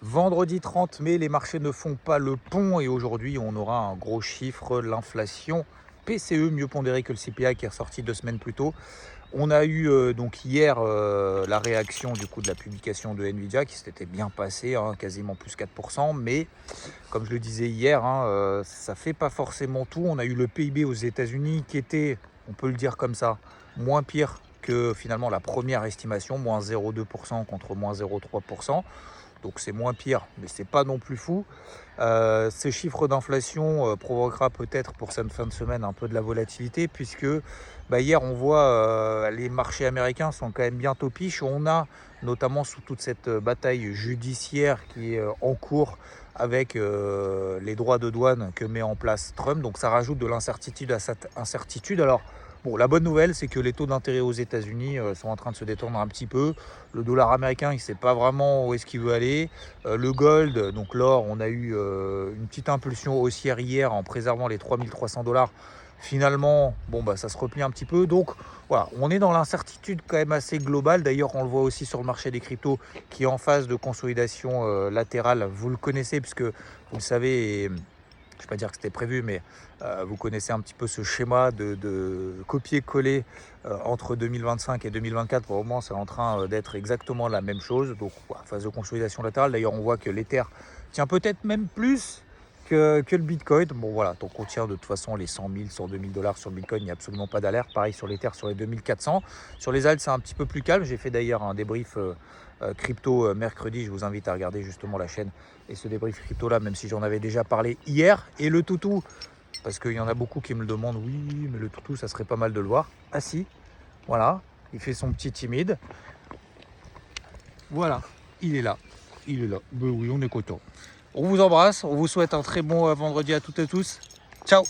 Vendredi 30 mai, les marchés ne font pas le pont et aujourd'hui, on aura un gros chiffre, l'inflation PCE, mieux pondéré que le CPI qui est ressorti 2 semaines plus tôt. On a eu donc hier la réaction du coup de la publication de Nvidia qui s'était bien passée, hein, quasiment plus 4%, mais comme je le disais hier, hein, ça fait pas forcément tout. On a eu le PIB aux États-Unis qui était, on peut le dire comme ça, moins pire que finalement la première estimation, moins 0,2% contre moins 0,3%. Donc c'est moins pire, mais c'est pas non plus fou. Ces chiffres d'inflation provoquera peut-être pour cette fin de semaine un peu de la volatilité, puisque hier on voit les marchés américains sont quand même bien topiches. On a notamment sous toute cette bataille judiciaire qui est en cours avec les droits de douane que met en place Trump. Donc ça rajoute de l'incertitude à cette incertitude. Alors bon, la bonne nouvelle, c'est que les taux d'intérêt aux États-Unis sont en train de se détendre un petit peu. Le dollar américain, il ne sait pas vraiment où est-ce qu'il veut aller. Le gold, donc l'or, on a eu une petite impulsion haussière hier en préservant les 3300 $. Finalement, ça se replie un petit peu. Donc voilà, on est dans l'incertitude quand même assez globale. D'ailleurs, on le voit aussi sur le marché des cryptos qui est en phase de consolidation latérale. Vous le connaissez puisque vous le savez, et je ne vais pas dire que c'était prévu, mais vous connaissez un petit peu ce schéma de copier-coller entre 2025 et 2024. Pour le moment, c'est en train d'être exactement la même chose. Donc, voilà, phase de consolidation latérale. D'ailleurs, on voit que l'Ether tient peut-être même plus que le Bitcoin. Bon, voilà, donc on tient de toute façon les 100 000 sur 2000 $ sur le Bitcoin. Il n'y a absolument pas d'alerte. Pareil sur l'Ether, sur les 2400. Sur les alts, c'est un petit peu plus calme. J'ai fait d'ailleurs un débrief crypto mercredi. Je vous invite à regarder justement la chaîne et ce débrief crypto là, même si j'en avais déjà parlé hier. Et le toutou, parce qu'il y en a beaucoup qui me le demandent, oui mais le toutou ça serait pas mal de le voir. Ah si, voilà, il fait son petit timide, voilà, il est là, ben oui, on est content. On vous embrasse, on vous souhaite un très bon vendredi à toutes et tous. Ciao.